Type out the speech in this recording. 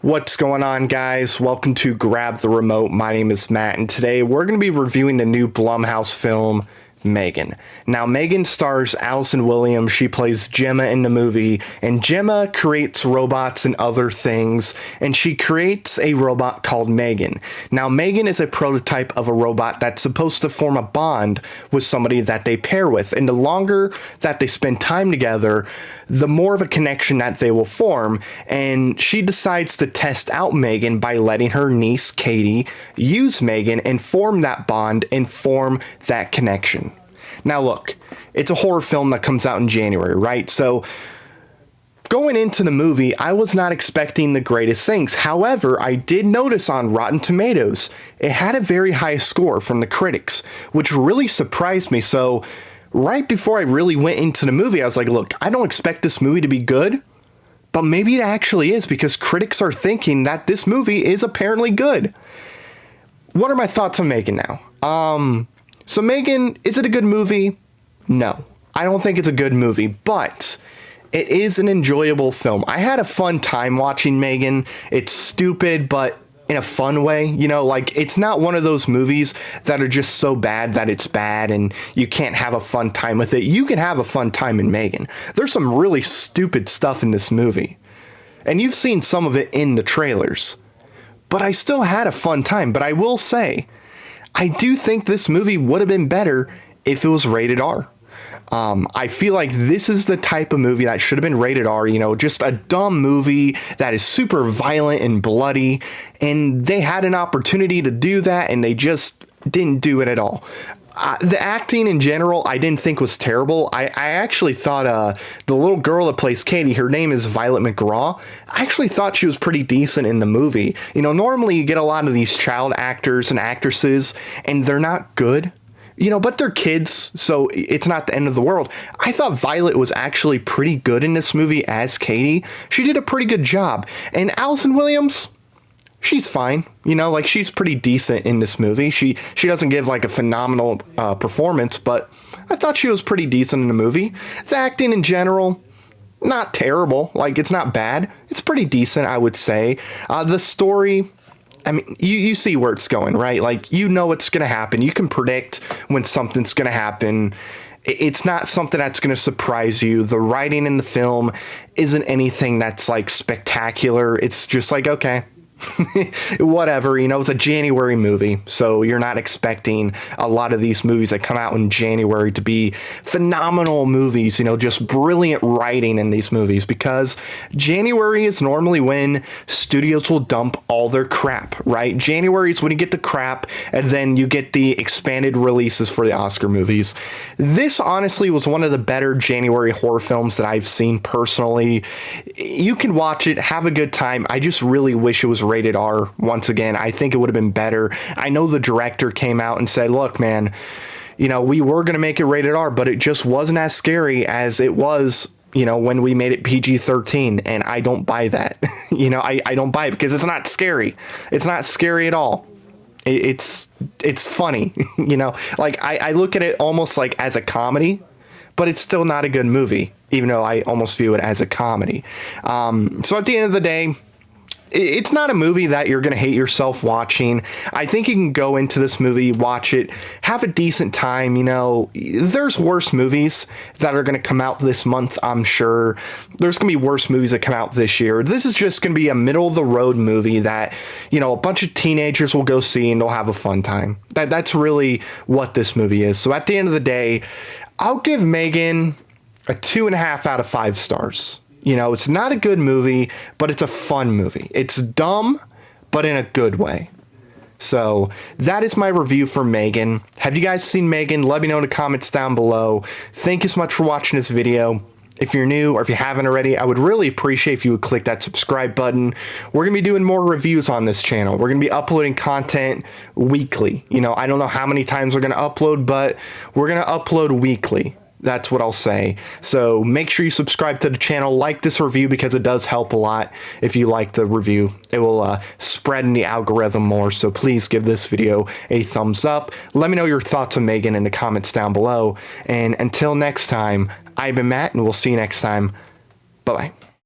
What's going on, guys? Welcome to Grab the Remote. My name is Matt, and today we're going to be reviewing the new Blumhouse film, M3gan. Now, M3gan stars Allison Williams. She plays Gemma in the movie, and Gemma creates robots and other things, and she creates a robot called M3gan. Now, M3gan is a prototype of a robot that's supposed to form a bond with somebody that they pair with, and the longer that they spend time together, the more of a connection that they will form. And she decides to test out M3gan by letting her niece Katie use M3gan and form that bond and form that connection. Now look, it's a horror film that comes out in January, right? So going into the movie, I was not expecting the greatest things. However, I did notice on Rotten Tomatoes, it had a very high score from the critics, which really surprised me. So right before I really went into the movie, I was like, look, I don't expect this movie to be good, but maybe it actually is, because critics are thinking that this movie is apparently good. What are my thoughts on M3gan now? So M3gan, is it a good movie? No, I don't think it's a good movie, but it is an enjoyable film. I had a fun time watching M3gan. It's stupid, but in a fun way, you know, like it's not one of those movies that are just so bad that it's bad and you can't have a fun time with it. You can have a fun time in M3gan. There's some really stupid stuff in this movie, and you've seen some of it in the trailers, but I still had a fun time. But I will say, I do think this movie would have been better if it was rated R. I feel like this is the type of movie that should have been rated R, you know, just a dumb movie that is super violent and bloody, and they had an opportunity to do that and they just didn't do it at all. The acting in general, I didn't think was terrible. I actually thought the little girl that plays Katie, her name is Violet McGraw. I actually thought she was pretty decent in the movie. You know, normally you get a lot of these child actors and actresses, and they're not good. You know, but they're kids, so it's not the end of the world. I thought Violet was actually pretty good in this movie as Katie. She did a pretty good job. And Allison Williams, she's fine. You know, like she's pretty decent in this movie. She doesn't give like a phenomenal performance, but I thought she was pretty decent in the movie. The acting in general, not terrible. Like, it's not bad. It's pretty decent, I would say. The story, I mean, you see where it's going, right? Like, you know what's going to happen. You can predict when something's going to happen. It's not something that's going to surprise you. The writing in the film isn't anything that's like spectacular. It's just like, okay, whatever, you know, it's a January movie, so you're not expecting a lot of these movies that come out in January to be phenomenal movies, you know, just brilliant writing in these movies, because January is normally when studios will dump all their crap, right? January is when you get the crap, and then you get the expanded releases for the Oscar movies. This honestly was one of the better January horror films that I've seen personally. You can watch it, have a good time. I just really wish it was rated R. Once again, I think it would have been better. I know the director came out and said, look, man, you know, we were going to make it rated R, but it just wasn't as scary as it was, you know, when we made it PG-13, and I don't buy that. You know, I don't buy it, because it's not scary. It's not scary at all. It's funny, you know, like I look at it almost like as a comedy, but it's still not a good movie, even though I almost view it as a comedy. So at the end of the day, it's not a movie that you're going to hate yourself watching. I think you can go into this movie, watch it, have a decent time. You know, there's worse movies that are going to come out this month, I'm sure. There's going to be worse movies that come out this year. This is just going to be a middle-of-the-road movie that, you know, a bunch of teenagers will go see and they'll have a fun time. That's really what this movie is. So at the end of the day, I'll give M3gan a 2.5 out of 5 stars. You know, it's not a good movie, but it's a fun movie. It's dumb, but in a good way. So that is my review for M3gan. Have you guys seen M3gan? Let me know in the comments down below. Thank you so much for watching this video. If you're new, or if you haven't already, I would really appreciate if you would click that subscribe button. We're going to be doing more reviews on this channel. We're going to be uploading content weekly. You know, I don't know how many times we're going to upload, but we're going to upload weekly. That's what I'll say. So make sure you subscribe to the channel, like this review, because it does help a lot. If you like the review, it will spread in the algorithm more. So please give this video a thumbs up. Let me know your thoughts on M3gan in the comments down below. And until next time, I've been Matt, and we'll see you next time. Bye-bye.